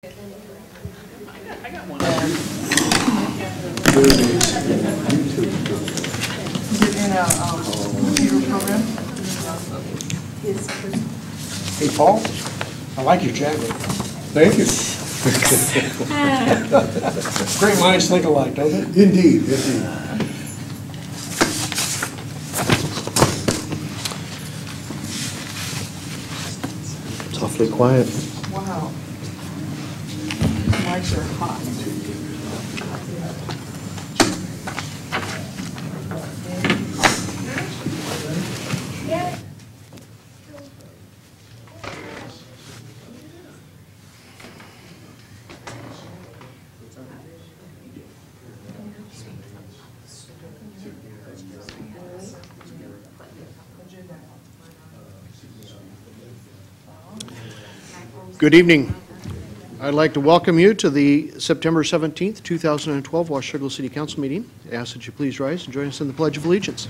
I got one. Is it in a computer program? Hey, Paul, I like your jacket. Thank you. Great minds think alike, don't they? Indeed, indeed. It's awfully quiet. Wow. Lights are hot. Good evening. I'd like to welcome you to the September 17th, 2012 Washougal City Council meeting. I ask that you please rise and join us in the Pledge of Allegiance.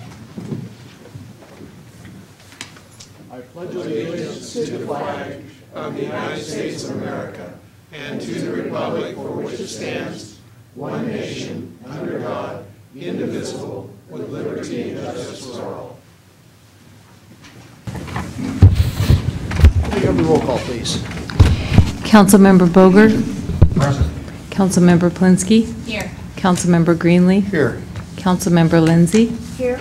I pledge allegiance to the flag of the United States of America and to the republic for which it stands, one nation, under God, indivisible, with liberty and justice for all. Can we have the roll call, please? Councilmember Boger. Present. Councilmember Plinsky. Here. Councilmember Greenlee. Here. Councilmember Lindsay. Here.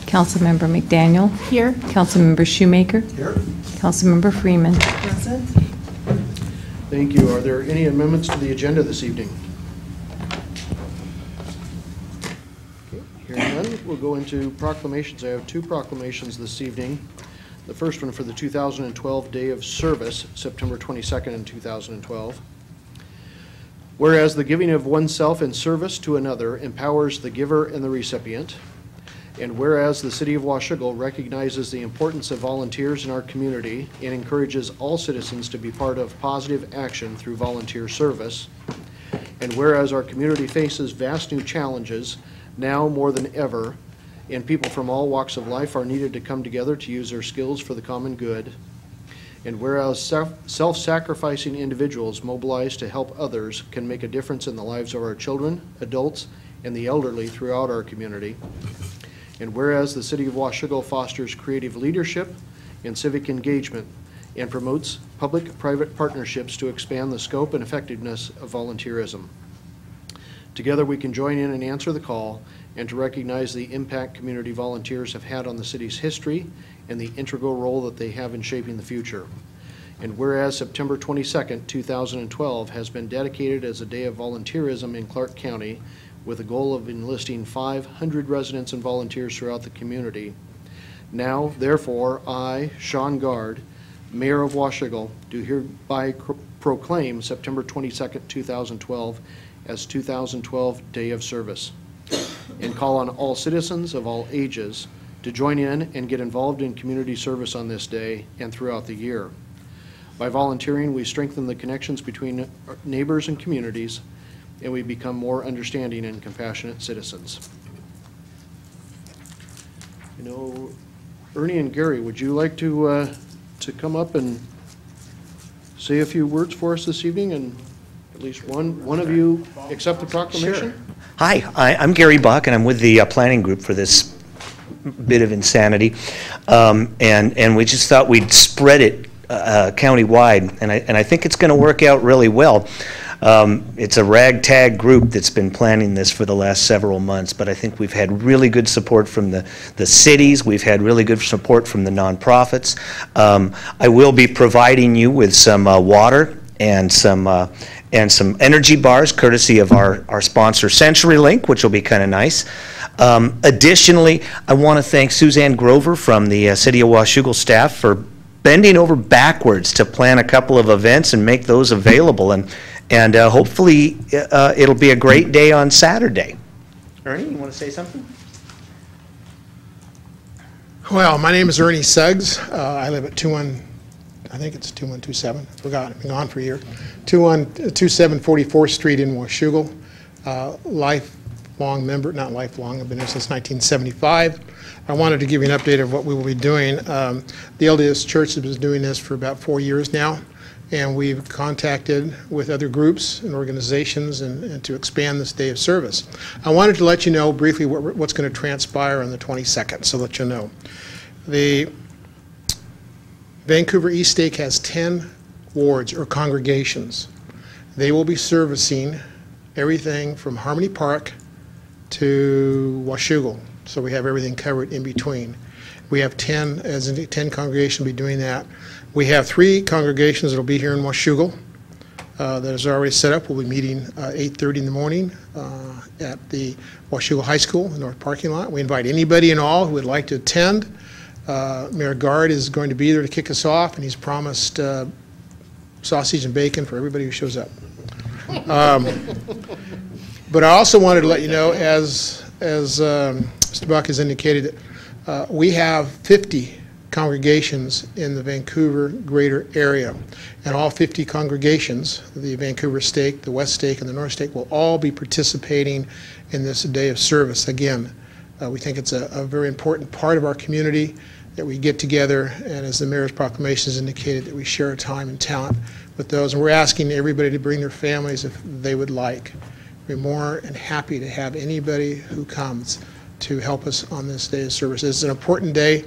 Councilmember McDaniel. Here. Councilmember Shoemaker. Here. Councilmember Freeman. Present. Thank you. Are there any amendments to the agenda this evening? Okay, hearing none, we'll go into proclamations. I have two proclamations this evening. The first one for the 2012 Day of Service, September 22nd in 2012. Whereas the giving of oneself in service to another empowers the giver and the recipient, and whereas the City of Washougal recognizes the importance of volunteers in our community and encourages all citizens to be part of positive action through volunteer service, and whereas our community faces vast new challenges now more than ever, and people from all walks of life are needed to come together to use their skills for the common good. And whereas self-sacrificing individuals mobilized to help others can make a difference in the lives of our children, adults, and the elderly throughout our community. And whereas the City of Washougal fosters creative leadership and civic engagement and promotes public-private partnerships to expand the scope and effectiveness of volunteerism. Together we can join in and answer the call and to recognize the impact community volunteers have had on the city's history and the integral role that they have in shaping the future. And whereas September 22nd, 2012 has been dedicated as a day of volunteerism in Clark County with a goal of enlisting 500 residents and volunteers throughout the community. Now, therefore, I, Sean Gard, Mayor of Washougal, do hereby proclaim September 22nd, 2012 as 2012 Day of Service, and call on all citizens of all ages to join in and get involved in community service on this day and throughout the year. By volunteering, we strengthen the connections between neighbors and communities, and we become more understanding and compassionate citizens. You know, Ernie and Gary, would you like to come up and say a few words for us this evening, and at least one of you accept the proclamation? Sure. Hi, I'm Gary Buck, and I'm with the planning group for this bit of insanity, and we just thought we'd spread it county-wide, and I think it's going to work out really well. It's a ragtag group that's been planning this for the last several months, but I think we've had really good support from the cities. We've had really good support from the nonprofits. I will be providing you with some water and some energy bars, courtesy of our sponsor CenturyLink, which will be kind of nice. Additionally, I want to thank Suzanne Grover from the City of Washougal staff for bending over backwards to plan a couple of events and make those available, and hopefully it'll be a great day on Saturday. Ernie, you want to say something? Well, my name is Ernie Suggs. I live at 2127. I forgot. I've been gone for a year. 2127 44th Street in Washougal. Lifelong member, not lifelong. I've been there since 1975. I wanted to give you an update of what we will be doing. The LDS Church has been doing this for about 4 years now, and we've contacted with other groups and organizations and to expand this day of service. I wanted to let you know briefly what's going to transpire on the 22nd, so let you know. The Vancouver East Stake has 10 wards or congregations. They will be servicing everything from Harmony Park to Washougal, so we have everything covered in between. We have 10 congregations will be doing that. We have 3 congregations that will be here in Washougal that is already set up. We'll be meeting 8:30 in the morning at the Washougal High School, the north parking lot. We invite anybody and all who would like to attend. Mayor Gard is going to be there to kick us off, and he's promised sausage and bacon for everybody who shows up. But I also wanted to let you know, as Mr. Buck has indicated, we have 50 congregations in the Vancouver greater area, and all 50 congregations, the Vancouver Stake, the West Stake, and the North Stake, will all be participating in this day of service. Again, we think it's a very important part of our community that we get together, and as the Mayor's proclamation has indicated, that we share our time and talent with those. And we're asking everybody to bring their families if they would like. We're more than happy to have anybody who comes to help us on this day of service. It's an important day.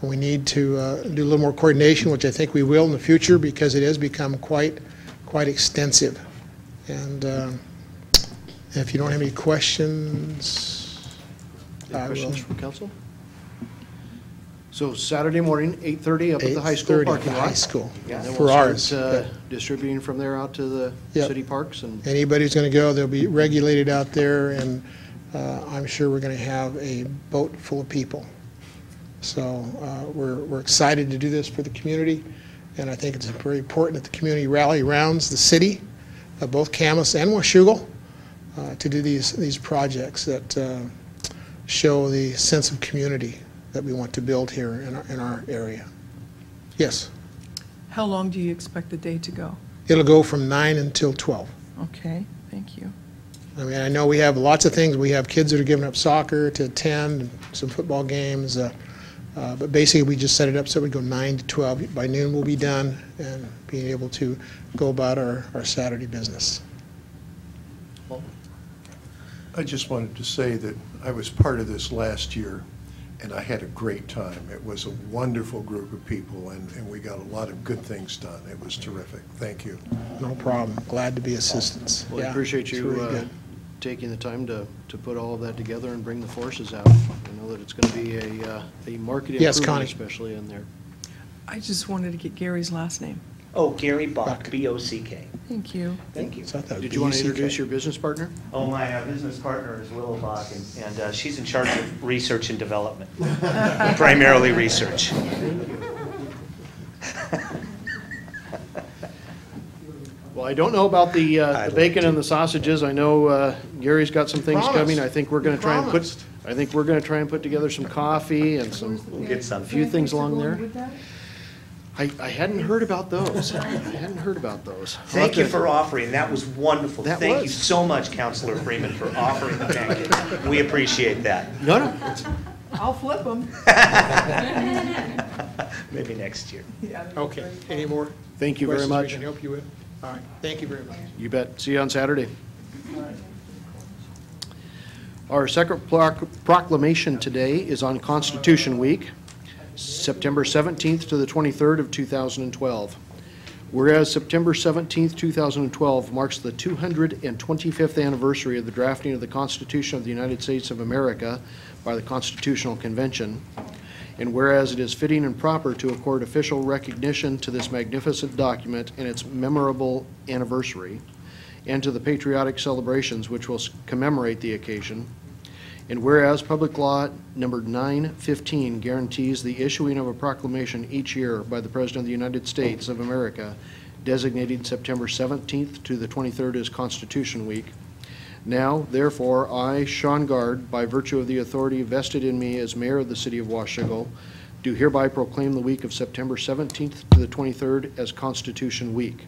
We need to do a little more coordination, which I think we will in the future, because it has become quite extensive. And if you don't have any questions, Any I will. questions from council? So Saturday morning, 8:30 up at the high school 8:30 at parking the lot. high school And then for we'll ours. start Yep. distributing from there out to the Yep. city parks. And Anybody who's going to go, they'll be regulated out there, and I'm sure we're going to have a boat full of people. So we're excited to do this for the community, and I think it's very important that the community rally around the city, both Camas and Washougal, to do these projects that show the sense of community that we want to build here in our area. Yes, How long do you expect the day to go? it'll go from 9 until 12. Okay, thank you. I mean, I know we have lots of things. We have kids that are giving up soccer to attend, some football games, but basically we just set it up so we go 9 to 12. By noon we'll be done and being able to go about our Saturday business. I just wanted to say that I was part of this last year, and I had a great time. It was a wonderful group of people, and we got a lot of good things done. It was terrific. Thank you. No problem. Glad to be assistance. well, I Yeah, appreciate it's you really good. taking the time to put all of that together and bring the forces out. I know that it's going to be a market Yes, improvement, Connie. especially in there. I just wanted to get Gary's last name. Oh, Gary Bock, Buck. B-O-C-K. Thank you. Thank you. So I thought Did you want to BCK. introduce your business partner? Oh, my business partner is Willow Bach, and she's in charge of research and development, primarily research. Well, I don't know about the I'd bacon like and the sausages. I know Gary's got some things Promised. coming. I think we're going to try and put, Promised. I think we're going to try and put together some coffee and some, Get some. a few things along there. With that? I hadn't heard about those. I hadn't heard about those. I'll Thank have you to- for offering, that was wonderful. That Thank you was. so much, Councilor Freeman, for offering the pancakes. We appreciate that. No, no, it's- I'll flip them. Maybe next year. Okay, any more thank you very questions we much. can help you with? All right, thank you very much. You bet. See you on Saturday. Our second proclamation today is on Constitution Week, September 17th to the 23rd of 2012. Whereas September 17th, 2012 marks the 225th anniversary of the drafting of the Constitution of the United States of America by the Constitutional Convention, and whereas it is fitting and proper to accord official recognition to this magnificent document and its memorable anniversary, and to the patriotic celebrations which will commemorate the occasion, and whereas Public Law Number 915 guarantees the issuing of a proclamation each year by the President of the United States of America designating September 17th to the 23rd as Constitution Week, now, therefore, I, Sean Gard, by virtue of the authority vested in me as mayor of the city of Washougal, do hereby proclaim the week of September 17th to the 23rd as Constitution Week.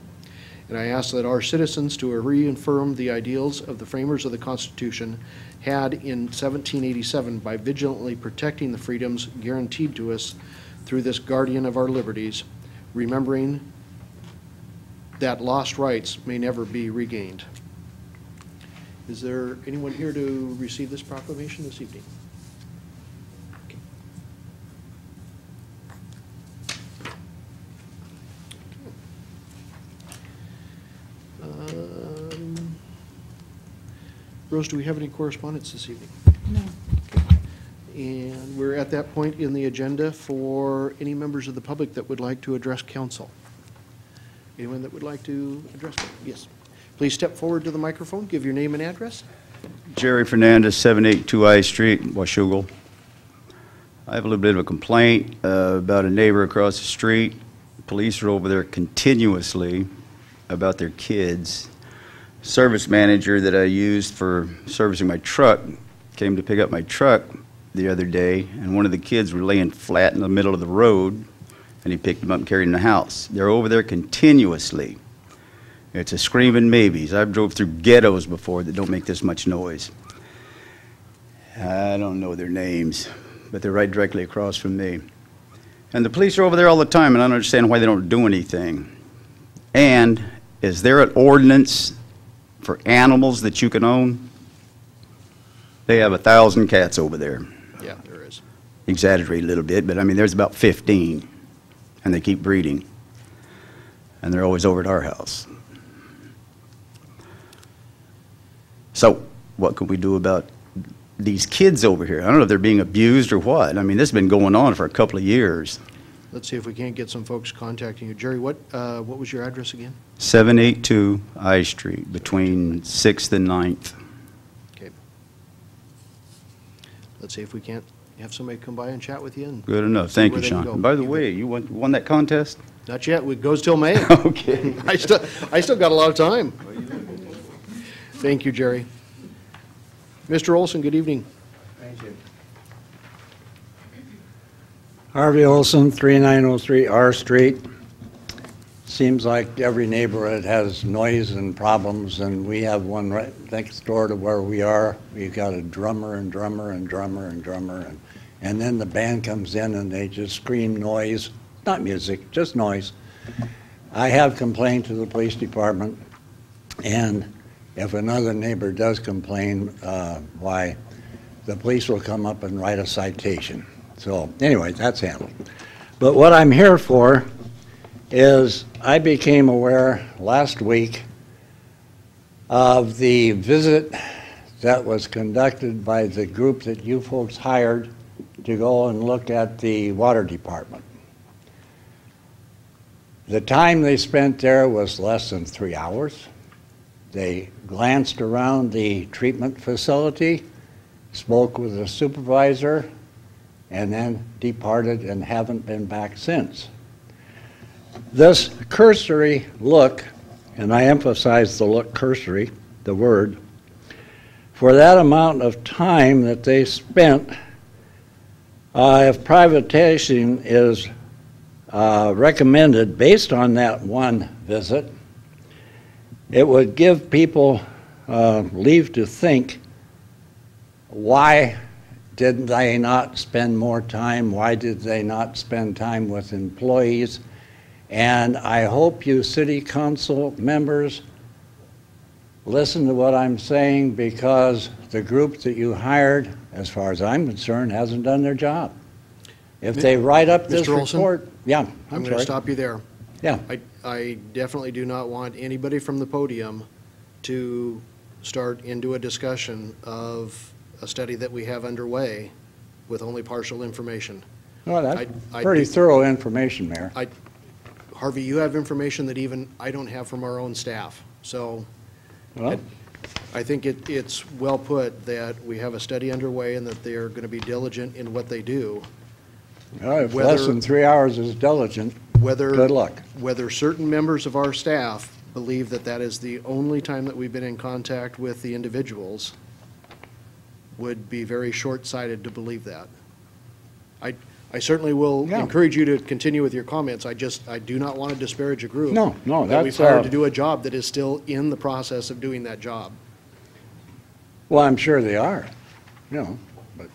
And I ask that our citizens to reaffirm the ideals of the framers of the Constitution had in 1787 by vigilantly protecting the freedoms guaranteed to us through this guardian of our liberties, remembering that lost rights may never be regained. Is there anyone here to receive this proclamation this evening? Okay. Rose, do we have any correspondence this evening? No. And we're at that point in the agenda for any members of the public that would like to address council. Anyone that would like to address? Yes. Please step forward to the microphone, give your name and address. Jerry Fernandez, 782 I Street, Washougal. I have a little bit of a complaint about a neighbor across the street. Police are over there continuously about their kids. Service manager that I used for servicing my truck came to pick up my truck the other day, and one of the kids were laying flat in the middle of the road, and he picked him up and carried him in the house. They're over there continuously. It's a screaming maybes. I've drove through ghettos before that don't make this much noise. I don't know their names, but they're right directly across from me. And the police are over there all the time, and I don't understand why they don't do anything. And is there an ordinance for animals that you can own? They have 1,000 cats over there. Yeah, there is. Exaggerate a little bit, but I mean, there's about 15, and they keep breeding. And they're always over at our house. So, what can we do about these kids over here? I don't know if they're being abused or what. I mean, this has been going on for a couple of years. Let's see if we can't get some folks contacting you. Jerry, what was your address again? 782 I Street, between 6th and 9th. Okay. Let's see if we can't have somebody come by and chat with you. And Good enough. see Thank where you, they can Sean. go. And by the You way, you won that contest? bet. Not yet. It goes till May. Okay. I still got a lot of time. Thank you, Jerry. Mr. Olson, good evening. Harvey Olson, 3903 R Street. Seems like every neighborhood has noise and problems, and we have one right next door to where we are. We've got a drummer and drummer and drummer and drummer, and then the band comes in and they just scream noise, not music, just noise. I have complained to the police department, and if another neighbor does complain, why, the police will come up and write a citation. So anyway, that's handled. But what I'm here for is I became aware last week of the visit that was conducted by the group that you folks hired to go and look at the water department. The time they spent there was less than 3 hours. They glanced around the treatment facility, spoke with the supervisor, and then departed and haven't been back since. This cursory look, and I emphasize the look cursory, the word, for that amount of time that they spent, if privatization is recommended based on that one visit, it would give people leave to think, why did they not spend more time? Why did they not spend time with employees? And I hope you city council members listen to what I'm saying, because the group that you hired, as far as I'm concerned, hasn't done their job. If they write up this Mr. Olson? report, yeah, I'm going to stop you there. Yeah. I definitely do not want anybody from the podium to start into a discussion of a study that we have underway with only partial information. Well, that's I pretty do- thorough information, Mayor. Harvey, you have information that even I don't have from our own staff. So Well, I think it's well put that we have a study underway and that they are going to be diligent in what they do. if whether- less than 3 hours is diligent, Whether good luck. Whether certain members of our staff believe that that is the only time that we've been in contact with the individuals would be very short-sighted to believe that. I certainly will Yeah. encourage you to continue with your comments. I do not want to disparage a group. No, that we've that's, hired to do a job that is still in the process of doing that job. Well, I'm sure they are, but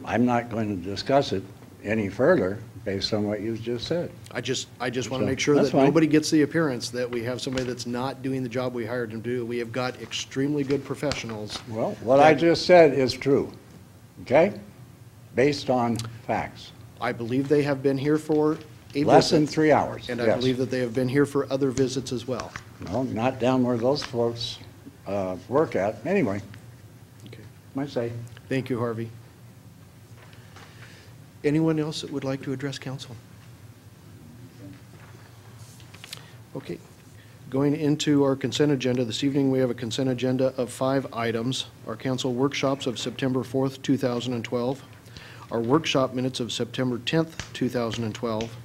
I'm not going to discuss it any further based on what you just said. I just want to So, make sure that's that fine. nobody gets the appearance that we have somebody that's not doing the job we hired him to do. We have got extremely good professionals. Well, what I just said is true, okay? Based on facts. I believe they have been here for a Less than visit, 3 hours, and I yes. believe that they have been here for other visits as well. No, not down where those folks work at. Anyway, Okay. might say. Thank you, Harvey. Anyone else that would like to address council? Okay. Going into our consent agenda, this evening we have a consent agenda of 5 items. Our council workshops of September 4th, 2012. Our workshop minutes of September 10th, 2012.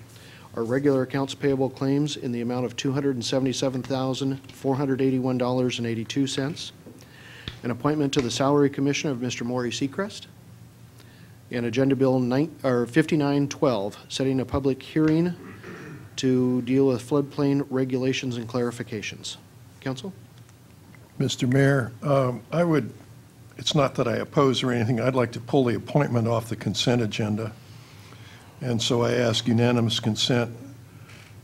Our regular accounts payable claims in the amount of $277,481.82. An appointment to the Salary Commission of Mr. Maury Seacrest. And Agenda Bill 5912, setting a public hearing to deal with floodplain regulations and clarifications. Council? Mr. Mayor, it's not that I oppose or anything, I'd like to pull the appointment off the consent agenda. And so I ask unanimous consent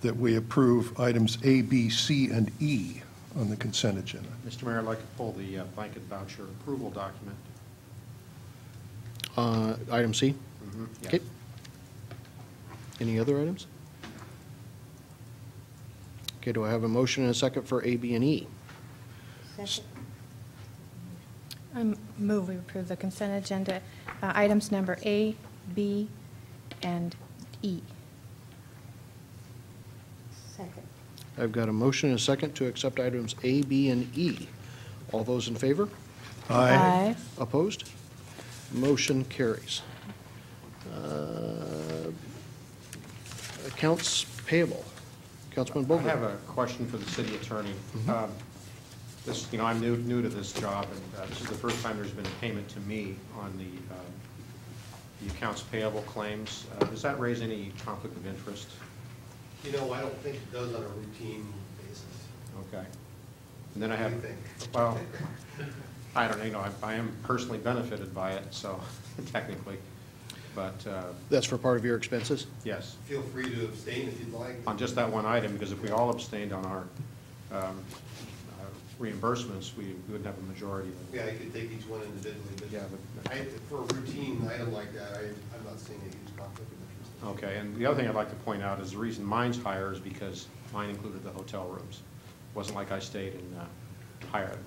that we approve items A, B, C, and E on the consent agenda. Mr. Mayor, I'd like to pull the blanket voucher approval document. Item C? Yes. Okay. Any other items? Okay, do I have a motion and a second for A, B, and E? I move we approve the consent agenda, items number A, B, and E. Second. I've got a motion and a second to accept items A, B, and E. All those in favor? Aye. Opposed? Motion carries. Accounts payable. Councilman I Bogart. have a question for the city attorney. I'm new to this job, and this is the first time there's been a payment to me on the accounts payable claims. Does that raise any conflict of interest? I don't think it does on a routine basis. Okay. And then I have, What do you well, I don't know, I am personally benefited by it, so technically, but That's for part of your expenses? yes, Feel free to abstain if you'd like. on just that one item, because if we all abstained on our reimbursements, we wouldn't have a majority. Yeah, you could take each one individually, but Yeah, but- for a routine item like that, I'm not seeing a huge conflict of interest. Okay, and the other thing I'd like to point out is the reason mine's higher is because mine included the hotel rooms. It wasn't like I stayed in higher,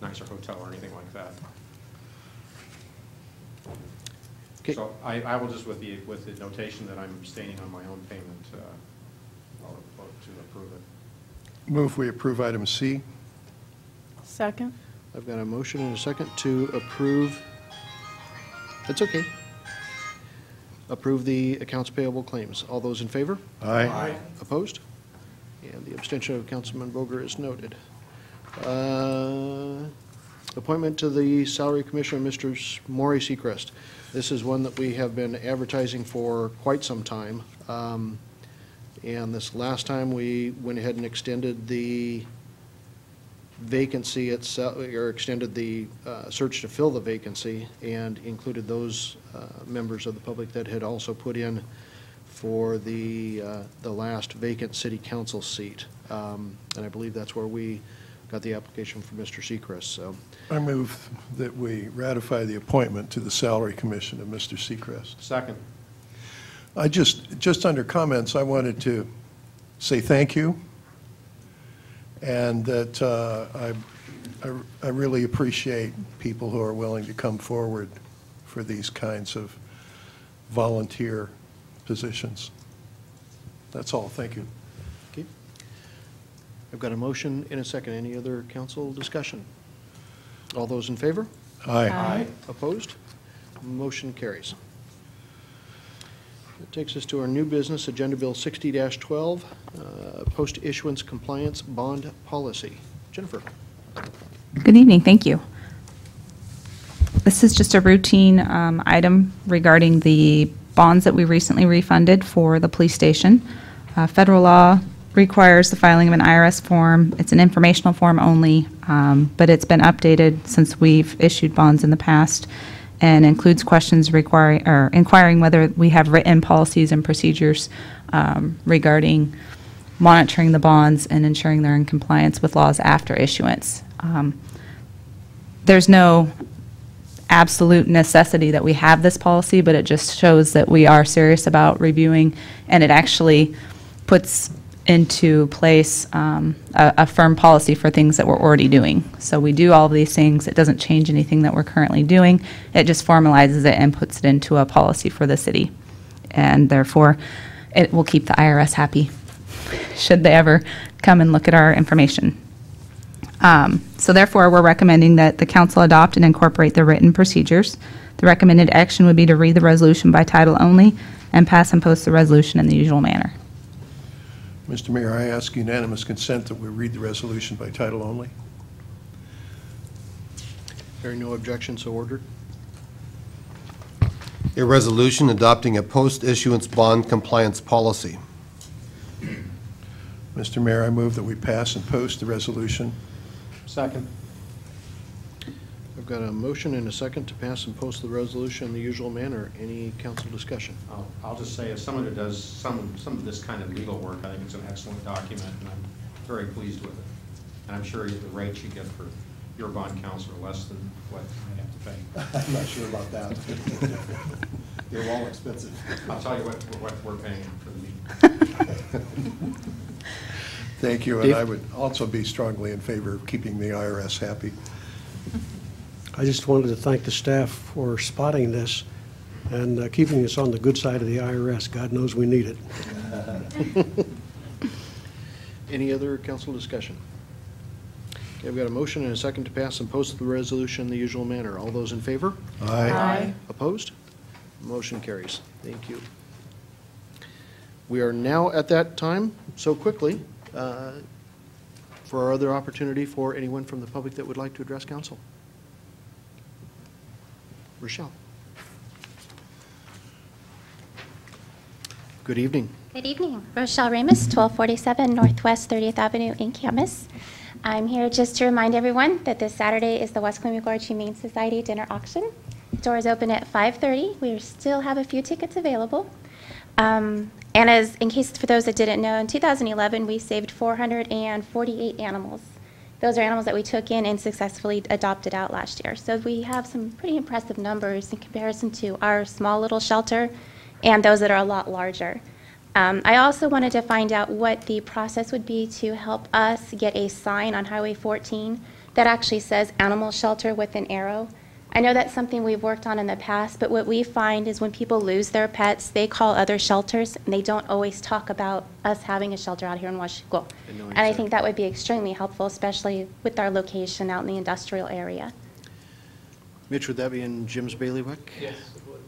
nicer hotel or anything like that. Okay. So I will just, with the notation that I'm abstaining on my own payment, I'll vote to approve it. Move we approve item C. Second. I've got a motion and a second to approve, that's okay. Approve the accounts payable claims. All those in favor? Aye. Opposed? And the abstention of Councilman Boger is noted. Appointment to the Salary Commission of Mr. Maury Seacrest. This is one that we have been advertising for quite some time. And this last time, we went ahead and extended the vacancy itself, or extended the search to fill the vacancy, and included those members of the public that had also put in for the last vacant city council seat. And I believe that's where we got the application for Mr. Seacrest, so. I move that we ratify the appointment to the Salary Commission of Mr. Seacrest. Second. I just under comments, I wanted to say thank you, and that I really appreciate people who are willing to come forward for these kinds of volunteer positions. That's all. Thank you. Okay. I've got a motion and a second. Any other council discussion? All those in favor? Aye. Opposed? Motion carries. That takes us to our new business, Agenda Bill 60-12, Post-Issuance Compliance Bond Policy. Jennifer? Good evening, thank you. This is just a routine item regarding the bonds that we recently refunded for the police station. Federal law requires the filing of an IRS form. It's an informational form only, but it's been updated since we've issued bonds in the past. and includes questions inquiring whether we have written policies and procedures regarding monitoring the bonds and ensuring they're in compliance with laws after issuance. There's no absolute necessity that we have this policy, but it just shows that we are serious about reviewing, and it actually puts into place a firm policy for things that we're already doing. So we do all of these things. It doesn't change anything that we're currently doing. It just formalizes it and puts it into a policy for the city. And therefore, it will keep the IRS happy should they ever come and look at our information. So therefore, we're recommending that the council adopt and incorporate the written procedures. The recommended action would be to read the resolution by title only and pass and post the resolution in the usual manner. Mr. Mayor, I ask unanimous consent that we read the resolution by title only. Hearing no objection, so ordered. A resolution adopting a post-issuance bond compliance policy. Mr. Mayor, I move that we pass and post the resolution. Second. I've got a motion and a second to pass and post the resolution in the usual manner. Any council discussion? I'll just say, as someone who does some of this kind of legal work, I think it's an excellent document, and I'm very pleased with it. And I'm sure the rates you get for your bond counsel are less than what I have to pay. I'm not sure about that. They're all expensive. I'll tell you what we're paying for the meeting. Thank you, and Dave? I would also be strongly in favor of keeping the IRS happy. I just wanted to thank the staff for spotting this and keeping us on the good side of the IRS. God knows we need it. Any other council discussion? Okay, I've got a motion and a second to pass and post the resolution in the usual manner. All those in favor? Aye. Opposed? Motion carries. Thank you. We are now at that time, so quickly, for our other opportunity for anyone from the public that would like to address council. Rochelle. Good evening. Good evening. Rochelle Ramus, 1247 Northwest 30th Avenue in Camas. I'm here just to remind everyone that this Saturday is the West Columbia Gorge Humane Society dinner auction. Doors open at 5:30. We still have a few tickets available. And in case for those that didn't know, in 2011 we saved 448 animals. Those are animals that we took in and successfully adopted out last year. So we have some pretty impressive numbers in comparison to our small little shelter and those that are a lot larger. I also wanted to find out what the process would be to help us get a sign on Highway 14 that actually says animal shelter with an arrow. I know that's something we've worked on in the past, but what we find is when people lose their pets, they call other shelters, and they don't always talk about us having a shelter out here in Washougal. And I think that would be extremely helpful, especially with our location out in the industrial area. Mitch, would that be in Jim's bailiwick? Yes, it would.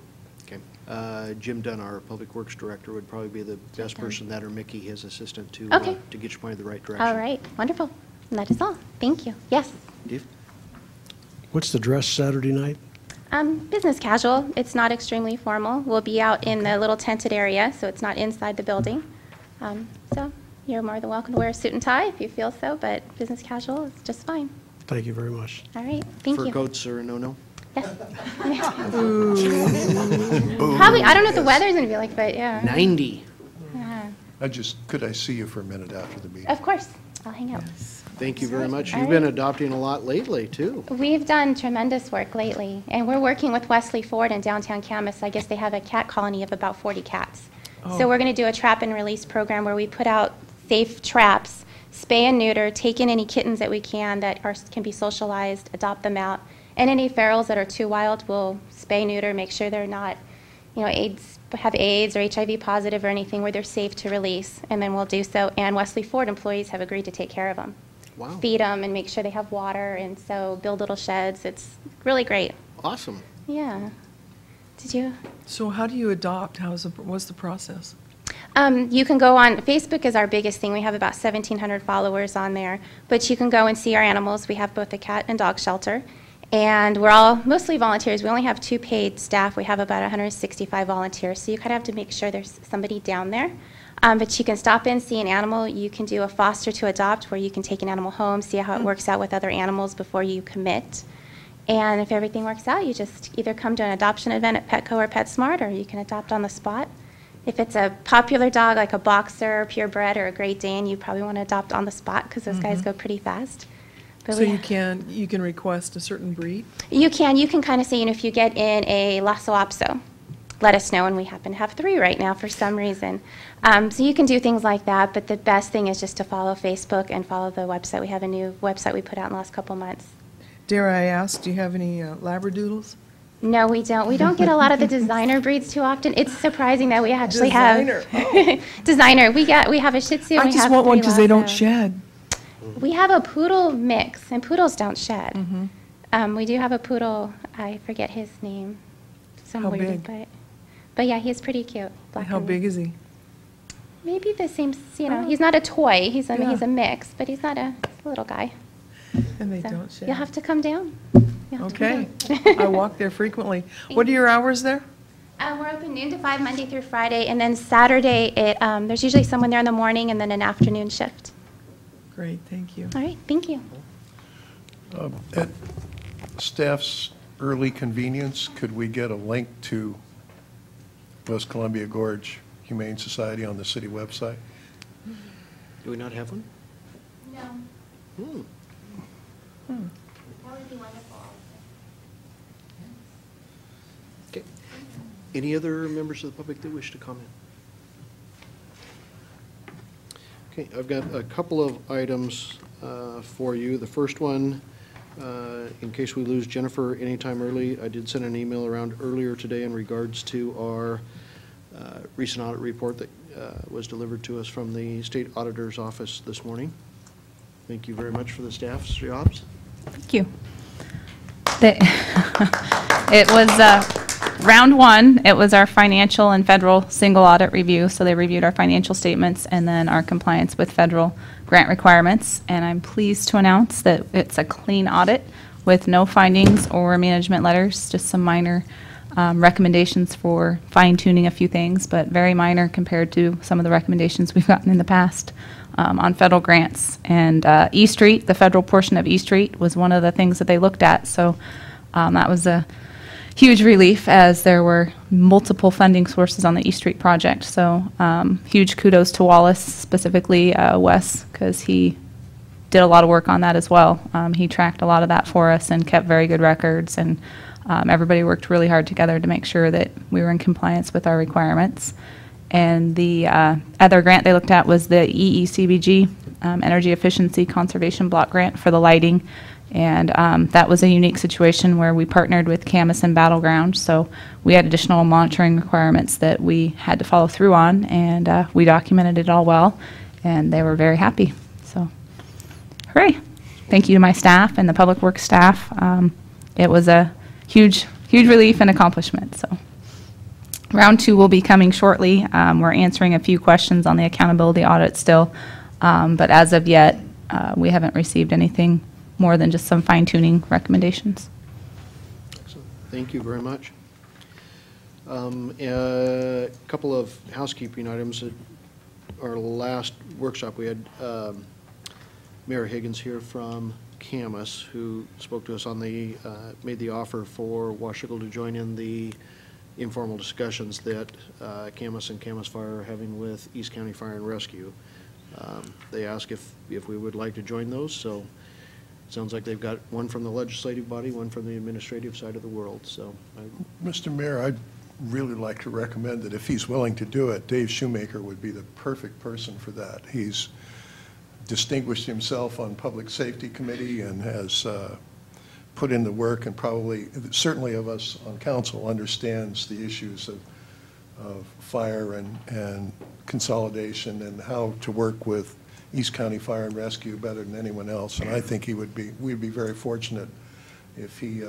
Okay. Jim Dunn, our Public Works Director, would probably be the best person, that or Mickey, his assistant, to get you pointed the right direction. All right, wonderful. And that is all. Thank you. Yes? Dave? What's the dress Saturday night? Business casual. It's not extremely formal. We'll be out in the little tented area, so it's not inside the building. So you're more than welcome to wear a suit and tie if you feel so, but business casual is just fine. Thank you very much. All right, thank you. Fur coats are a no-no? Yes. Probably, I don't know what the weather's going to be like, but yeah. 90. Could I see you for a minute after the meeting? Of course. I'll hang out. Thank you very much. All You've been adopting a lot lately, too. We've done tremendous work lately, and we're working with Wesley Ford in downtown Camas. I guess they have a cat colony of about 40 cats. So we're going to do a trap and release program where we put out safe traps, spay and neuter, take in any kittens that we can that can be socialized, adopt them out, and any ferals that are too wild, we'll spay, neuter, make sure they're not, have AIDS or HIV positive or anything where they're safe to release, and then we'll do so. And Wesley Ford employees have agreed to take care of them. Wow. Feed them and make sure they have water, and so build little sheds. It's really great. Awesome. Yeah. Did you? So how do you adopt? What's the process? You can go on, Facebook is our biggest thing. We have about 1,700 followers on there, but you can go and see our animals. We have both a cat and dog shelter, and we're all mostly volunteers. We only have 2 paid staff. We have about 165 volunteers, so you kind of have to make sure there's somebody down there. But you can stop in, see an animal. You can do a foster to adopt where you can take an animal home, see how it works out with other animals before you commit. And if everything works out, you just either come to an adoption event at Petco or PetSmart, or you can adopt on the spot. If it's a popular dog like a boxer, purebred, or a Great Dane, you probably want to adopt on the spot because those guys go pretty fast. But So you can request a certain breed? You can kind of say, if you get in a Lhasa Apso, let us know, and we happen to have 3 right now for some reason. So you can do things like that, but the best thing is just to follow Facebook and follow the website. We have a new website we put out in the last couple months. Dare I ask, do you have any Labradoodles? No, we don't. We don't get a lot of the designer breeds too often. It's surprising that we actually Designer. have designer. We have a Shih Tzu. I and we just have want one 3 because they don't Lhasa. shed. We have a poodle mix, and poodles don't shed. We do have a poodle. I forget his name. Some How weird, big? but yeah, he's pretty cute. Black How and- big is he? Maybe the same. He's not a toy. He's Yeah. he's a mix, but he's not he's a little guy. And they So don't shed. you'll have to come down. You'll have to come Okay. down. I walk there frequently. What are your hours there? We're open noon to 5 Monday through Friday, and then Saturday there's usually someone there in the morning and then an afternoon shift. Great, thank you. All right, thank you. At staff's early convenience, could we get a link to West Columbia Gorge Humane Society on the city website? Do we not have one? No. Hmm. That would be wonderful. Okay. Any other members of the public that wish to comment? Okay, I've got a couple of items for you. The first one, in case we lose Jennifer anytime early, I did send an email around earlier today in regards to our recent audit report that was delivered to us from the State Auditor's Office this morning. Thank you very much for the staff's jobs. Thank you. It was round 1. It was our financial and federal single audit review. So they reviewed our financial statements and then our compliance with federal grant requirements. And I'm pleased to announce that it's a clean audit with no findings or management letters, just some minor recommendations for fine-tuning a few things, but very minor compared to some of the recommendations we've gotten in the past on federal grants. And E Street, the federal portion of E Street, was one of the things that they looked at. So that was a huge relief, as there were multiple funding sources on the E Street project. So huge kudos to Wallace, specifically Wes, because he did a lot of work on that as well. He tracked a lot of that for us and kept very good records, and everybody worked really hard together to make sure that we were in compliance with our requirements. And the other grant they looked at was the EECBG, Energy Efficiency Conservation Block Grant for the lighting. And that was a unique situation where we partnered with Camas and Battleground, so we had additional monitoring requirements that we had to follow through on, and we documented it all well, and they were very happy. So, hooray. Thank you to my staff and the Public Works staff. It was a huge relief and accomplishment. So, round 2 will be coming shortly. We're answering a few questions on the accountability audit still, but as of yet, we haven't received anything more than just some fine-tuning recommendations. Excellent. Thank you very much. A couple of housekeeping items. At our last workshop, we had Mayor Higgins here from Camas, who spoke to us on the, made the offer for Washougal to join in the informal discussions that Camas and Camas Fire are having with East County Fire and Rescue. They asked if we would like to join those, so it sounds like they've got one from the legislative body, one from the administrative side of the world, so. Mr. Mayor, I'd really like to recommend that if he's willing to do it, Dave Shoemaker would be the perfect person for that. He's distinguished himself on Public Safety Committee and has put in the work, and probably, certainly of us on council, understands the issues of fire and consolidation and how to work with East County Fire and Rescue better than anyone else. And I think we'd be very fortunate if he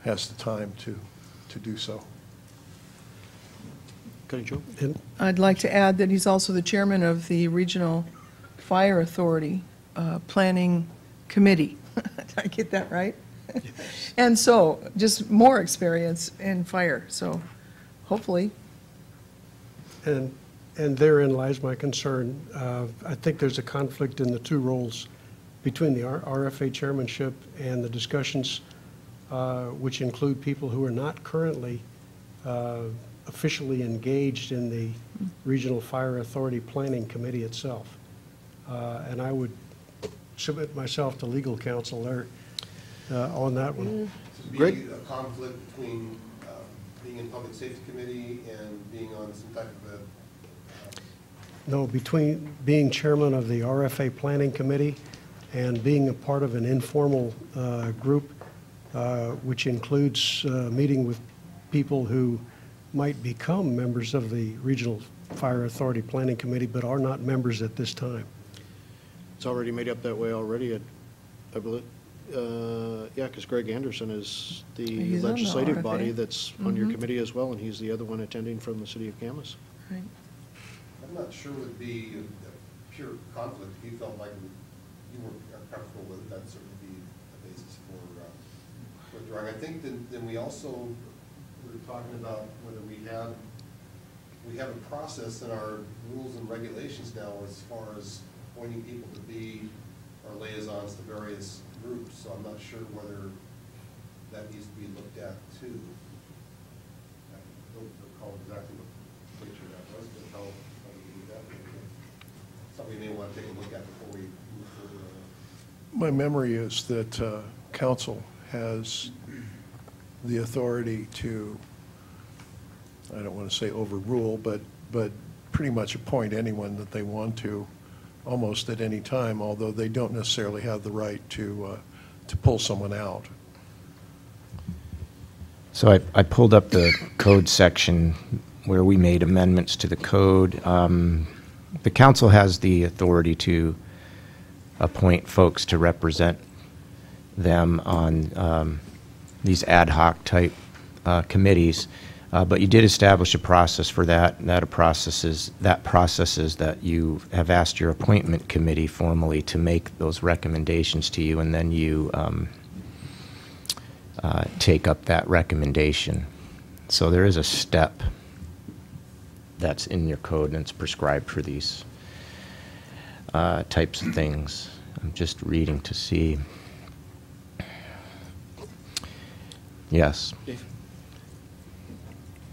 has the time to do so. Joe? I'd like to add that he's also the chairman of the Regional Fire Authority Planning Committee. Did I get that right? And so, just more experience in fire, so hopefully. And therein lies my concern. I think there's a conflict in the two roles between the RFA chairmanship and the discussions, which include people who are not currently officially engaged in the Regional Fire Authority Planning Committee itself. And I would submit myself to legal counsel there on that one. Greg? A conflict between being in Public Safety Committee and being on some type of a... No, between being chairman of the RFA Planning Committee and being a part of an informal group, which includes meeting with people who might become members of the Regional Fire Authority Planning Committee, but are not members at this time. It's already made up that way already, I believe. Yeah, because Greg Anderson is the He's on the legislative RFA. body that's on your committee as well, and he's the other one attending from the city of Camas. Right. I'm not sure it would be a pure conflict. If you felt like you were comfortable with it, that'd certainly be a basis for withdrawing. I think then we also were talking about whether we have a process in our rules and regulations now as far as appointing people to be our liaisons to various groups. So I'm not sure whether that needs to be looked at too. I don't recall exactly what picture that was, but how we do that. Something we may want to take a look at before we move further. My memory is that council has the authority to, I don't want to say overrule, but pretty much appoint anyone that they want to, almost at any time, although they don't necessarily have the right to pull someone out. So I pulled up the code section where we made amendments to the code. The council has the authority to appoint folks to represent them on these ad hoc type committees, but you did establish a process for that. And that process is that you have asked your appointment committee formally to make those recommendations to you, and then you take up that recommendation. So there is a step that's in your code, and it's prescribed for these types of things. I'm just reading to see. Yes.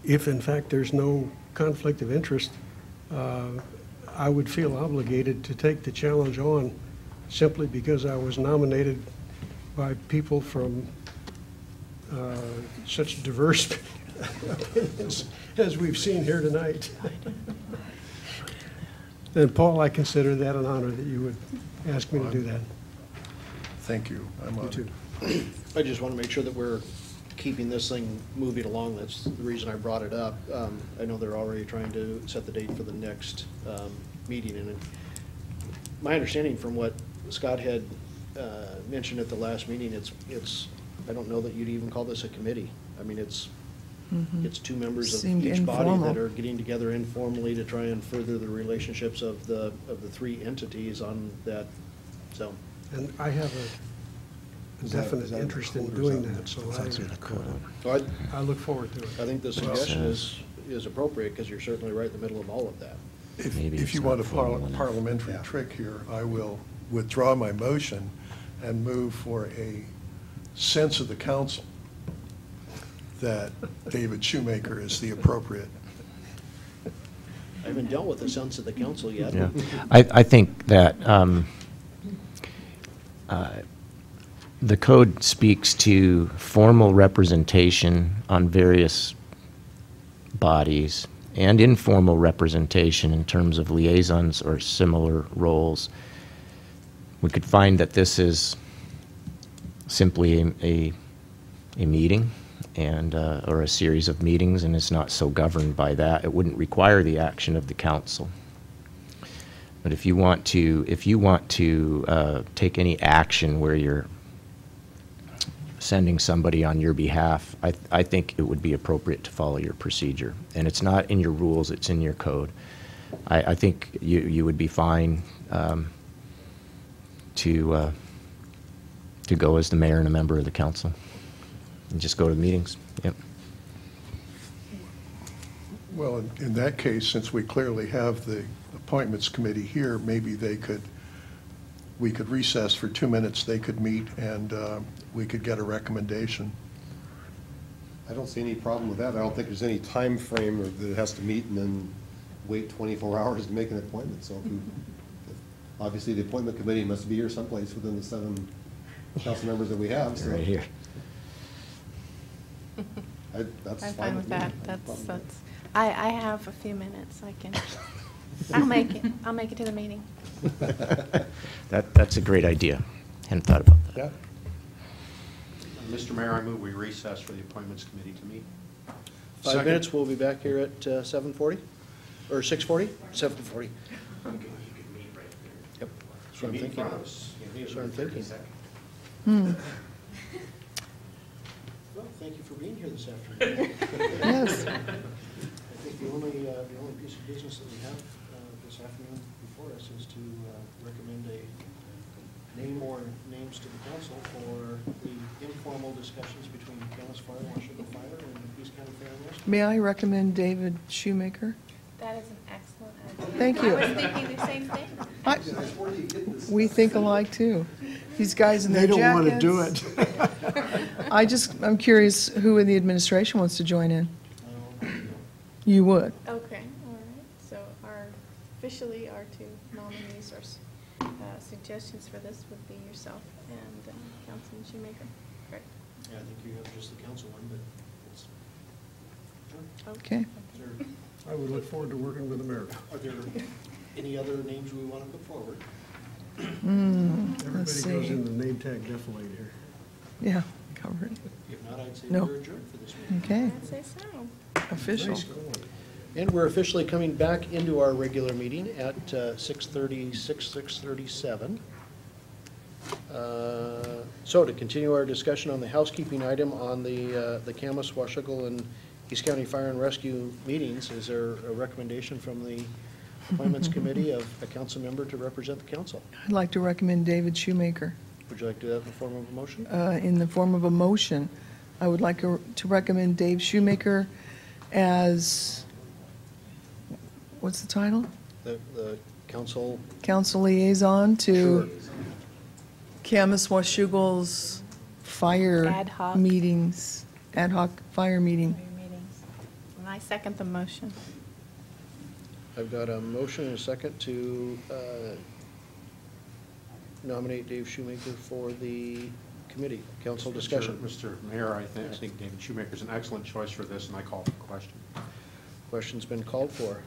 If in fact there's no conflict of interest, I would feel obligated to take the challenge on simply because I was nominated by people from such diverse opinions as we've seen here tonight. And Paul, I consider that an honor that you would ask me to do that. Thank you. I'm You honored. too. I just want to make sure that we're keeping this thing moving along. That's the reason I brought it up. I know they're already trying to set the date for the next meeting, and my understanding from what Scott had mentioned at the last meeting, it's I don't know that you'd even call this a committee. I mean, it's two members of Seemed each body informal. that are getting together informally to try and further the relationships of the three entities on that. So, And I have a definite interest in doing that, so I look forward to it. I think the suggestion is appropriate because you're certainly right in the middle of all of that. If you want a parliamentary trick here, I will withdraw my motion and move for a sense of the council that David Shoemaker is the appropriate. I haven't dealt with the sense of the council yet. Yeah. I think that the code speaks to formal representation on various bodies and informal representation in terms of liaisons or similar roles. We could find that this is simply a meeting and or a series of meetings, and it's not so governed by that. It wouldn't require the action of the council. But if you want to take any action where you're sending somebody on your behalf, I think it would be appropriate to follow your procedure. And it's not in your rules, it's in your code. I think you would be fine to go as the mayor and a member of the council and just go to the meetings. Yep. Well, in that case, since we clearly have the appointments committee here, maybe they could we could recess for 2 minutes, they could meet, and we could get a recommendation. I don't see any problem with that. I don't think there's any time frame that it has to meet and then wait 24 hours to make an appointment. So obviously, the appointment committee must be here someplace within the 7 council members that we have. So. Right here. That's I'm fine fine with me. that. No problem with That's, I have a few minutes. I can, I'll make it. I'll make it to the meeting. That's a great idea. Hadn't thought about that. Yeah. Mr. Mayor, I move we recess for the Appointments Committee to meet. 5 minutes, we'll be back here at 7:40, or 6:40? 7:40. Yep, that's what I'm thinking. That's what I'm thinking. Well, thank you for being here this afternoon. Yes. I think the only piece of business that we have this afternoon before us is to recommend a name or names to the council for the informal discussions between Camas Fire, Washougal Fire, and Peace County Fire and Rescue. May I recommend David Shoemaker? That is an excellent idea. Thank you. I was thinking the same thing. We think alike, too. These guys in their They jackets. don't want to do it. I'm curious who in the administration wants to join in. You would? Okay, all right. So officially our two nominees or suggestions for this would be yourself and Councilman Shoemaker. Great. Yeah, I think you have just the council one, but it's. Okay. I would look forward to working with the mayor. Are there any other names we want to put forward? Let's Everybody goes see. in the name tag defilade here. Yeah, covered. If not, I'd say No. we're adjourned for this meeting. Okay, I'd say so. official. Nice going. And we're officially coming back into our regular meeting at 6:36, 6:37. So to continue our discussion on the housekeeping item on the Camas, Washougal, and East County Fire and Rescue meetings, is there a recommendation from the Appointments Committee of a council member to represent the council? I'd like to recommend David Shoemaker. Would you like to do that in the form of a motion? In the form of a motion, I would like to recommend Dave Shoemaker as, what's the title? The council, Council liaison to Camas Washougal's fire Ad hoc. meetings, ad hoc fire meeting. Meetings. And I second the motion. I've got a motion and a second to nominate Dave Shoemaker for the committee. Council discussion. Mr. Mayor, I think David Shoemaker's an excellent choice for this, and I call for the question. Question's been called for.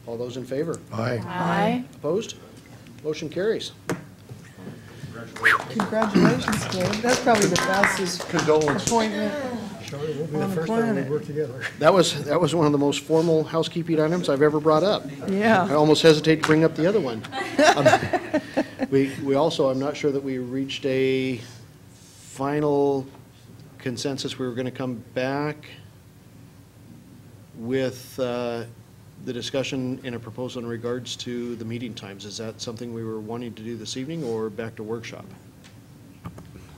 All those in favor? Aye. Aye. Opposed? Motion carries. Congratulations, Dave. That's probably the fastest Condolences. appointment. Charlie, we'll be On the the first time we planet. work together. That was one of the most formal housekeeping items I've ever brought up. I Yeah. almost hesitate to bring up the other one. We also, I'm not sure that we reached a final consensus. We were going to come back with the discussion in a proposal in regards to the meeting times. Is that something we were wanting to do this evening or back to workshop?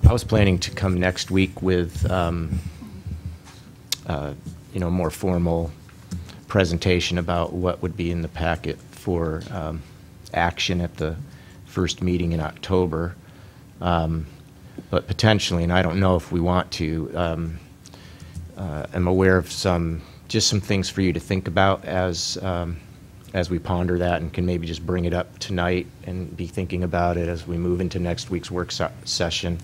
I was planning to come next week with, more formal presentation about what would be in the packet for action at the first meeting in October. But potentially, and I don't know if we want to, I'm aware of some things for you to think about as we ponder that, and can maybe just bring it up tonight and be thinking about it as we move into next week's work session.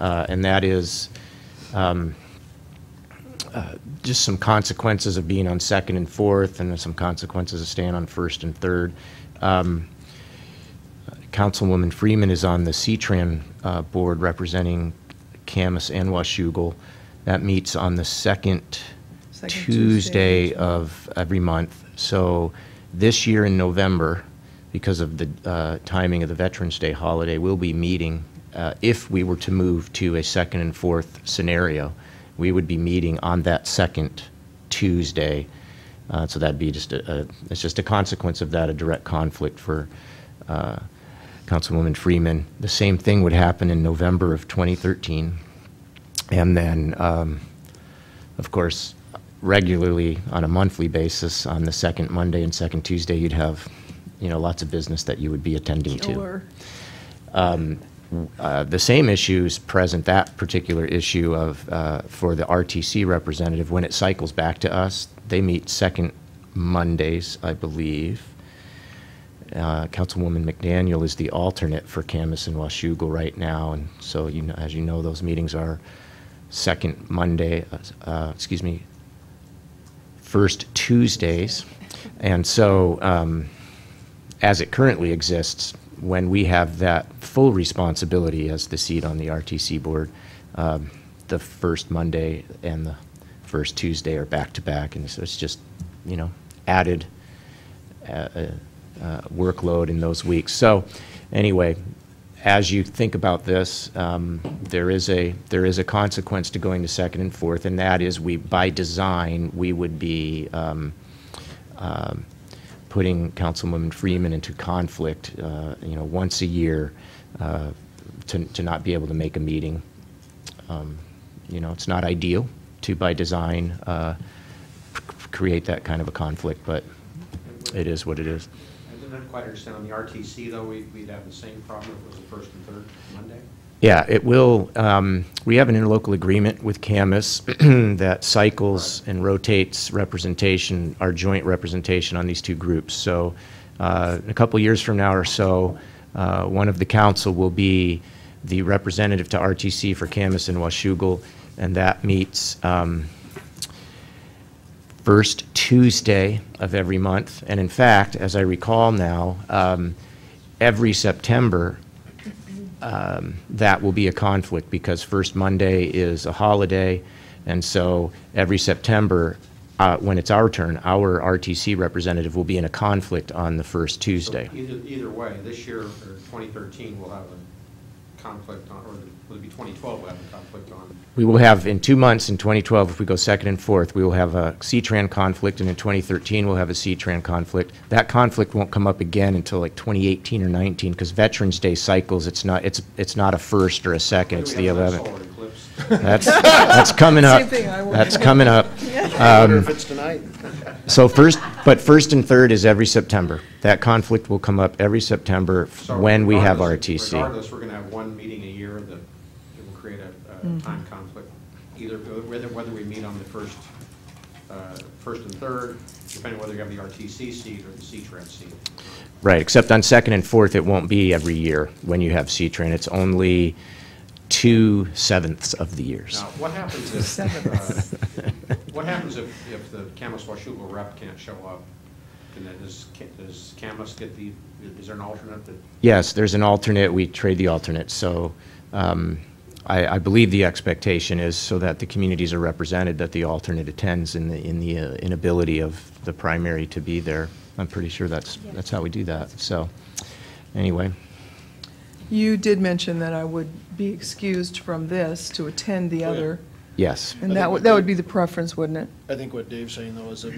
And that is just some consequences of being on second and fourth, and some consequences of staying on first and third. Councilwoman Freeman is on the CTRAN board representing Camas and Washougal. That meets on the second Tuesday of every month. So this year in November, because of the timing of the Veterans Day holiday, we'll be meeting, if we were to move to a second and fourth scenario, we would be meeting on that second Tuesday. So that'd be it's just a consequence of that, a direct conflict for Councilwoman Freeman. The same thing would happen in November of 2013. And then, of course, regularly on a monthly basis, on the second Monday and second Tuesday, you'd have, lots of business that you would be attending to. Sure. The same issues present, that particular issue of, for the RTC representative, when it cycles back to us, they meet second Mondays, I believe. Councilwoman McDaniel is the alternate for Camas and Washougal right now, and so, you know, as you know, those meetings are second Monday, first Tuesdays. And so, as it currently exists, when we have that full responsibility as the seat on the RTC board, the first Monday and the first Tuesday are back-to-back, and so it's just, you know, added workload in those weeks. So anyway, as you think about this, there is a consequence to going to second and fourth, and that is by design, we would be putting Councilwoman Freeman into conflict, you know, once a year, to not be able to make a meeting. You know, it's not ideal to, by design, create that kind of a conflict, but it is what it is. I didn't quite understand, on the RTC though, we'd have the same problem if it was the first and third Monday? Yeah, it will. We have an interlocal agreement with Camas that cycles and rotates representation, our joint representation on these two groups. So a couple years from now or so, one of the council will be the representative to RTC for Camas and Washougal, and that meets first Tuesday of every month. And in fact, as I recall now, every September, that will be a conflict because first Monday is a holiday, and so every September, when it's our turn, our RTC representative will be in a conflict on the first Tuesday. So either way, this year, or 2013, we'll have a conflict on, or will it be 2012 we'll have a conflict on? We will have, in 2 months, in 2012, if we go second and fourth, we will have a CTRAN conflict, and in 2013, we'll have a CTRAN conflict. That conflict won't come up again until like 2018 or 19, because Veterans Day cycles, it's not a first or a second, it's the 11th. That's coming up. Same thing, I work. That's coming up. I wonder if it's tonight. So first and third is every September. That conflict will come up every September So when we have regardless- RTC. Regardless, we're going to have one meeting a year that will create a time conflict, either whether we meet on the first and third, depending whether you have the RTC seat or the CTRAN seat. Right, except on second and fourth, it won't be every year when you have CTRAN. It's only 2/7 of the years. Now, what happens if the Camas Washougal rep can't show up? Does Camas get is there an alternate that? Yes, there's an alternate. We trade the alternate. So I believe the expectation is so that the communities are represented, that the alternate attends in the inability of the primary to be there. I'm pretty sure that's how we do that. So anyway. You did mention that I would be excused from this to attend the other. Yes. And that would be the preference, wouldn't it? I think what Dave's saying, though, is that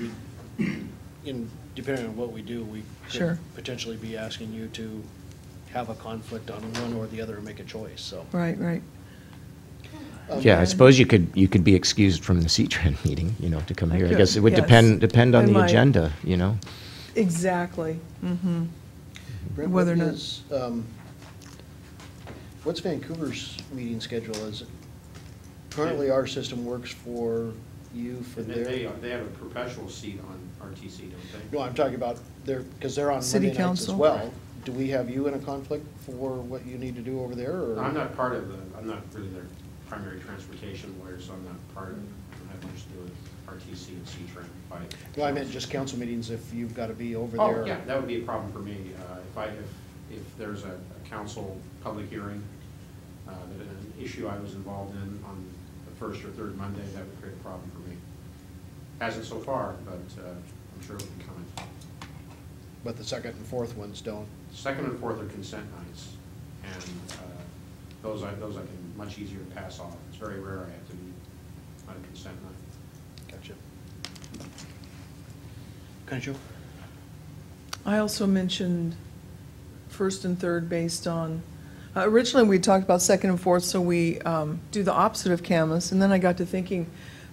depending on what we do, we Sure. could potentially be asking you to have a conflict on one or the other and make a choice, so. Right, right. Yeah, I suppose you could be excused from the CTRAN meeting, you know, to come here. I could, guess it would yes. depend on I the might. agenda, you know. Exactly. Mm-hmm. Brent, Whether or what not- is, what's Vancouver's meeting schedule? Is it, currently our system works for you for their? They have a perpetual seat on RTC, don't they? No, I'm talking about because they're on City Monday nights as Council. well. Do we have you in a conflict for what you need to do over there, or? I'm not really their primary transportation lawyer, so I'm not part of it. I don't have much to do with RTC and CTRAN. No, I meant just council meetings if you've got to be over there. Oh, yeah, that would be a problem for me. If there's a council public hearing, an issue I was involved in on the first or third Monday, that would create a problem for me. Hasn't so far, but I'm sure it will be coming. But the second and fourth ones don't? Second and fourth are consent nights, and those I can much easier to pass off. It's very rare I have to be on a consent night. Gotcha. Kancho? I also mentioned first and third based on, originally we talked about second and fourth, so we do the opposite of Camas, and then I got to thinking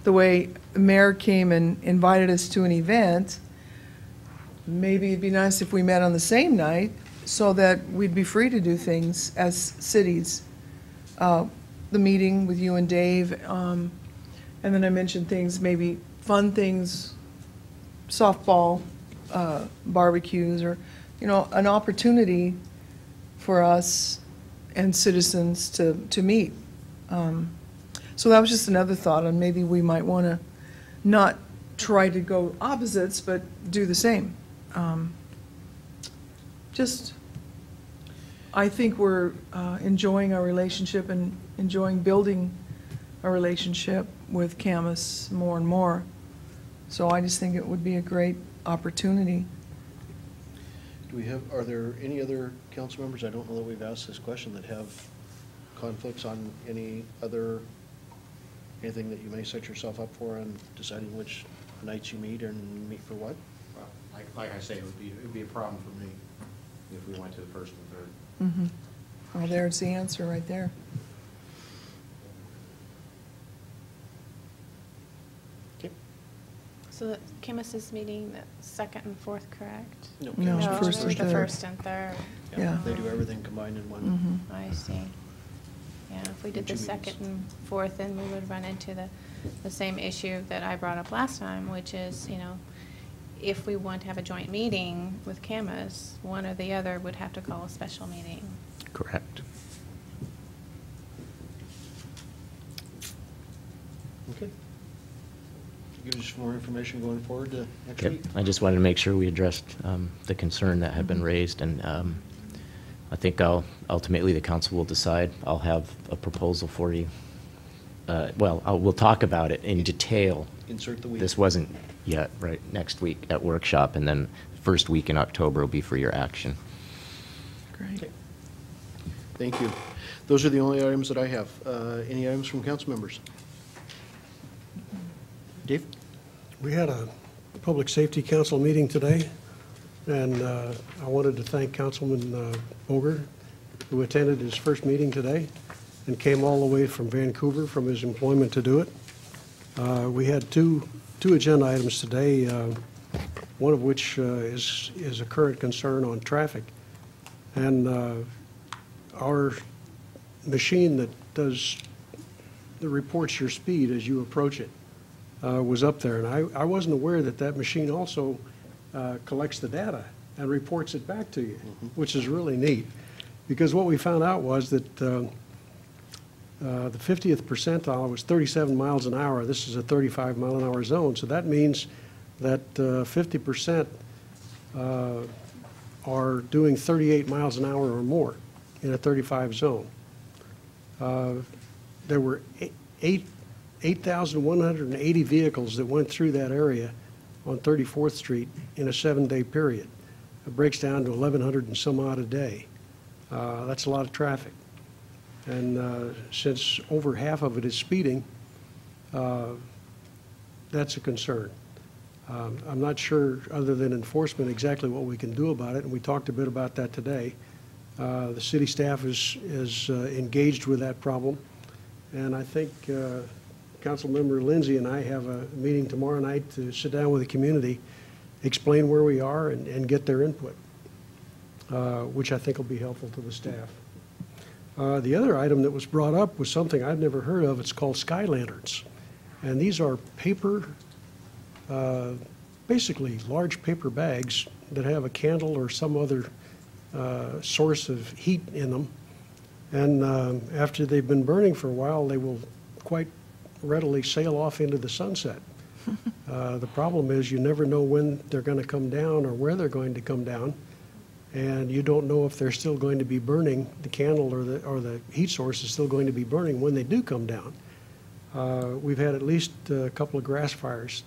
the way the mayor came and invited us to an event, maybe it'd be nice if we met on the same night, so that we'd be free to do things as cities. The meeting with you and Dave, and then I mentioned things, maybe fun things, softball, barbecues, or, an opportunity for us and citizens to meet. So that was just another thought, and maybe we might want to not try to go opposites, but do the same. I think we're enjoying our relationship and enjoying building a relationship with Camas more and more. So I just think it would be a great opportunity. Are there any other council members, I don't know that we've asked this question, that have conflicts on anything that you may set yourself up for on deciding which nights you meet and meet for what? Well, like I say, it would be a problem for me if we went to the first and third. Mm-hmm. Well, there's the answer right there. So the Camas is meeting the second and fourth, correct? No, first and the third. first and third. Yeah. They do everything combined in one. I see. Yeah, if we did Two the second meetings. and fourth, then we would run into the same issue that I brought up last time, which is, if we want to have a joint meeting with Camas, one or the other would have to call a special meeting. Correct. Okay. Give us more information going forward to next Yep. week. I just wanted to make sure we addressed the concern that had been raised, and I think ultimately the council will decide. I'll have a proposal for you. We'll talk about it in detail. Insert the week. This wasn't yet, right, next week at workshop, and then first week in October will be for your action. Great. Okay. Thank you. Those are the only items that I have. Any items from council members? Dave? We had a Public Safety Council meeting today, and I wanted to thank Councilman Boger, who attended his first meeting today and came all the way from Vancouver from his employment to do it. We had two agenda items today, one of which is a current concern on traffic. And our machine that reports your speed as you approach it was up there. And I wasn't aware that machine also collects the data and reports it back to you, which is really neat. Because what we found out was that the 50th percentile was 37 miles an hour. This is a 35 mile an hour zone. So that means that 50% are doing 38 miles an hour or more in a 35 zone. There were 8,180 vehicles that went through that area on 34th Street in a 7-day period. It breaks down to 1,100 and some odd a day. That's a lot of traffic. And since over half of it is speeding, that's a concern. I'm not sure, other than enforcement, exactly what we can do about it, and we talked a bit about that today. The city staff is engaged with that problem, and I think Councilmember Lindsay and I have a meeting tomorrow night to sit down with the community, explain where we are, and get their input, which I think will be helpful to the staff. The other item that was brought up was something I've never heard of. It's called sky lanterns. And these are paper, basically large paper bags that have a candle or some other source of heat in them. And after they've been burning for a while, they will quite readily sail off into the sunset. The problem is you never know when they're going to come down or where they're going to come down. And you don't know if they're still going to be burning, the candle or the heat source is still going to be burning when they do come down. We've had at least a couple of grass fires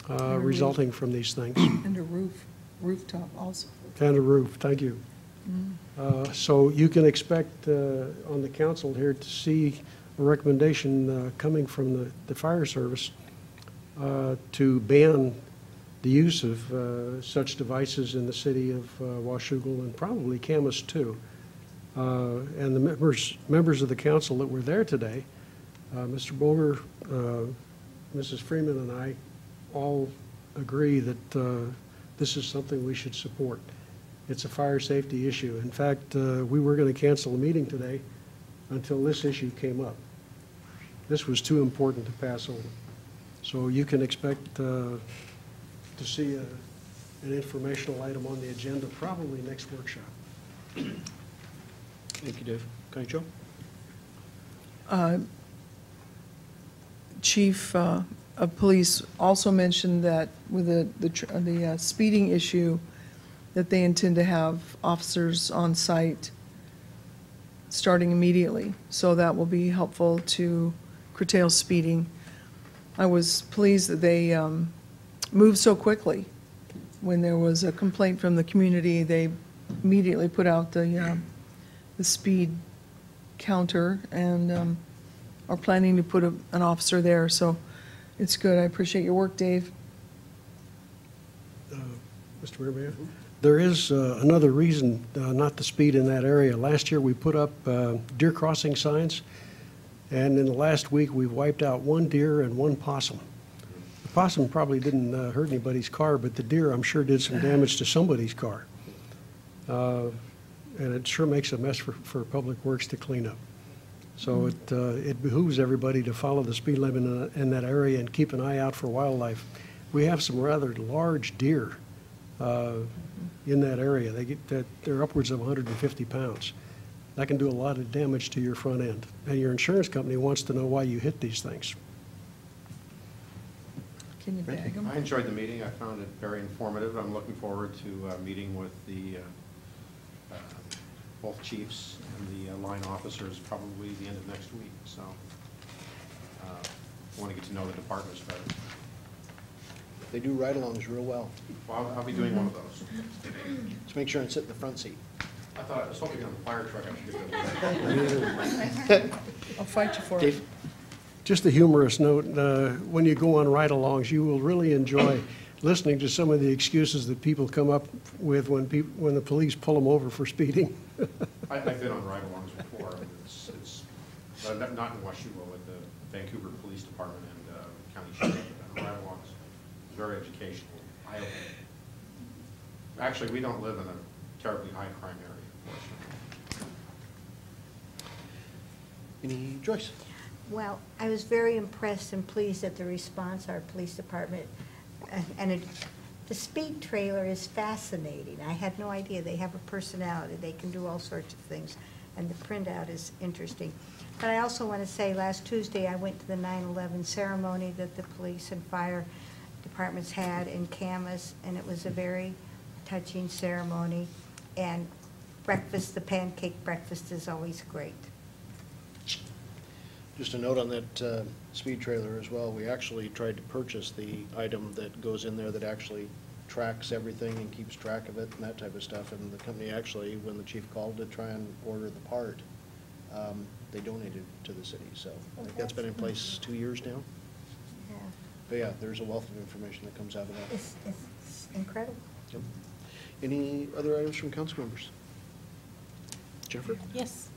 resulting from these things. And a rooftop also. And a roof, thank you. So you can expect on the council here to see a recommendation coming from the fire service to ban the use of such devices in the city of Washougal and probably Camas too. And the members of the council that were there today, Mr. Boger, Mrs. Freeman, and I all agree that this is something we should support. It's a fire safety issue. In fact, we were going to cancel the meeting today until this issue came up. This was too important to pass over. So you can expect to see an informational item on the agenda probably next workshop. Thank you, Dave. County Joe? Chief of Police also mentioned that with the speeding issue, that they intend to have officers on site starting immediately. So that will be helpful to curtail speeding. I was pleased that they moved so quickly. When there was a complaint from the community, they immediately put out the speed counter and are planning to put an officer there. So it's good. I appreciate your work, Dave. Mr. Mayor, there is another reason not to speed in that area. Last year, we put up deer crossing signs, and in the last week, we've wiped out 1 deer and 1 possum. The possum probably didn't hurt anybody's car, but the deer, I'm sure, did some damage to somebody's car. And it sure makes a mess for Public Works to clean up. So it behooves everybody to follow the speed limit in that area and keep an eye out for wildlife. We have some rather large deer in that area. They're upwards of 150 pounds. That can do a lot of damage to your front end. And your insurance company wants to know why you hit these things. Can you bag them? I enjoyed the meeting. I found it very informative. I'm looking forward to meeting with the both chiefs and the line officers probably the end of next week. So I want to get to know the departments better. They do ride-alongs real well. Well, I'll be doing one of those. Just make sure and sit in the front seat. I thought I was hoping on the fire truck I should get it. I'll fight you for it. Dave? Just a humorous note, when you go on ride-alongs, you will really enjoy listening to some of the excuses that people come up with when the police pull them over for speeding. I've been on ride-alongs before. And it's not in Washougal, with the Vancouver Police Department and County Sheriff. Ride-alongs, very educational, eye-opening. Actually, we don't live in a terribly high crime area, unfortunately. Joyce? Well, I was very impressed and pleased at the response our police department, the speed trailer is fascinating. I had no idea. They have a personality. They can do all sorts of things, and the printout is interesting. But I also want to say, last Tuesday, I went to the 9/11 ceremony that the police and fire departments had in Camas, and it was a very touching ceremony. And breakfast, the pancake breakfast is always great. Just a note on that speed trailer as well, we actually tried to purchase the item that goes in there that actually tracks everything and keeps track of it and that type of stuff, and the company actually, when the chief called to try and order the part, they donated to the city, so I think that's been in place 2 years now. Yeah. But yeah, there's a wealth of information that comes out of that. It's incredible. Yep. Any other items from council members? Jennifer? Yes.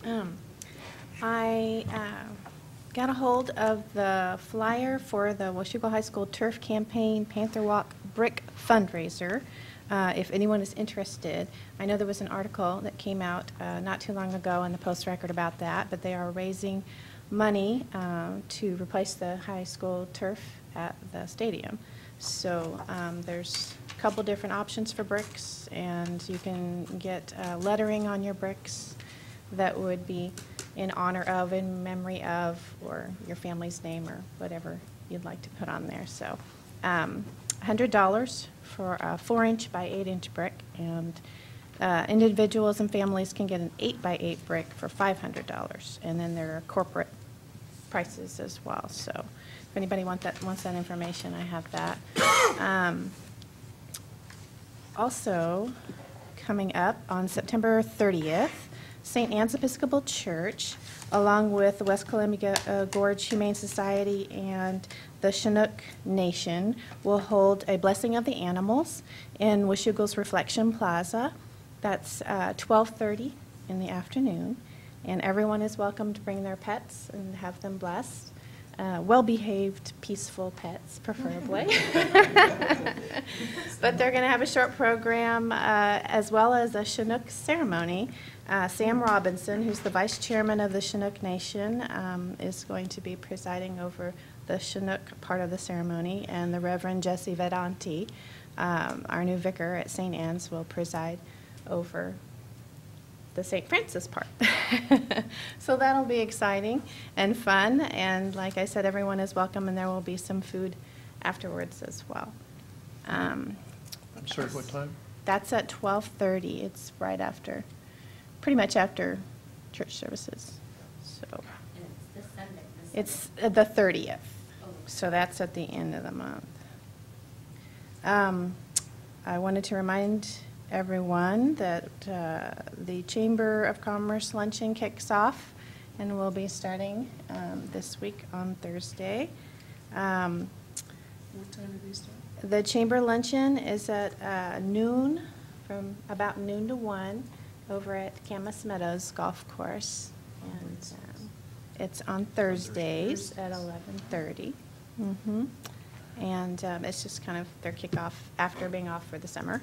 I got a hold of the flyer for the Washougal High School Turf Campaign Panther Walk Brick Fundraiser. If anyone is interested, I know there was an article that came out not too long ago in the Post-Record about that, but they are raising money to replace the high school turf at the stadium. So there's a couple different options for bricks, and you can get lettering on your bricks that would be in honor of, in memory of, or your family's name or whatever you'd like to put on there. So $100 for a 4-inch by 8-inch brick, and individuals and families can get an 8-by-8 brick for $500. And then there are corporate prices as well. So if anybody wants that information, I have that. Also, coming up on September 30th, St. Anne's Episcopal Church, along with the West Columbia Gorge Humane Society and the Chinook Nation, will hold a Blessing of the Animals in Washougal's Reflection Plaza. That's 12:30 in the afternoon, and everyone is welcome to bring their pets and have them blessed. well-behaved, peaceful pets, preferably. But they're going to have a short program as well as a Chinook ceremony. Sam Robinson, who's the vice chairman of the Chinook Nation, is going to be presiding over the Chinook part of the ceremony, and the Reverend Jesse Vedanti, our new vicar at St. Anne's, will preside over the St. Francis part. So that'll be exciting and fun, and like I said, everyone is welcome, and there will be some food afterwards as well. I'm sorry, what time? That's at 12:30. It's right after, pretty much after church services. So it's the 30th. So that's at the end of the month. I wanted to remind everyone that the Chamber of Commerce luncheon kicks off and will be starting this week on Thursday. What time do they start? The Chamber luncheon is at noon, from about noon to 1, over at Camas Meadows Golf Course. And it's on Thursdays at 11:30. Mm-hmm. And it's just kind of their kickoff after being off for the summer.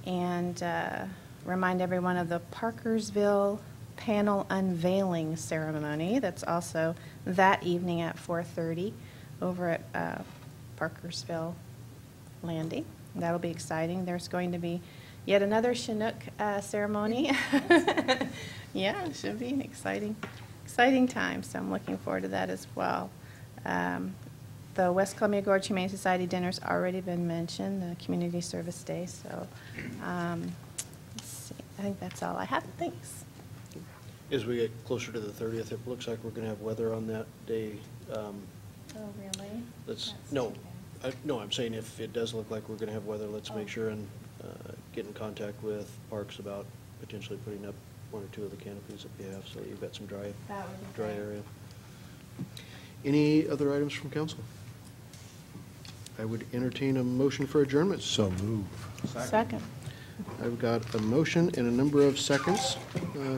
And remind everyone of the Parkersville panel unveiling ceremony. That's also that evening at 4:30 over at Parkersville Landing. That'll be exciting. There's going to be yet another Chinook ceremony. Yeah, it should be an exciting time, so I'm looking forward to that as well. The West Columbia Gorge Humane Society dinner's already been mentioned, the Community Service Day, so let's see. I think that's all I have. Thanks. As we get closer to the 30th, it looks like we're going to have weather on that day. Oh, really? No, I'm saying if it does look like we're going to have weather, let's make sure and get in contact with Parks about potentially putting up one or two of the canopies that we have, so you've got some dry area. Any other items from council? I would entertain a motion for adjournment. So move. Second. I've got a motion and a number of seconds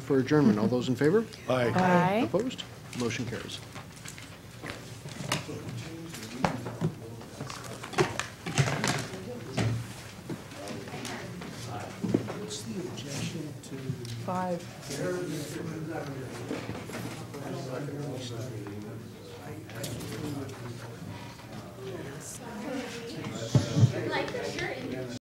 for adjournment. All those in favor? Aye. Aye. Opposed? Motion carries. What's the objection to 5.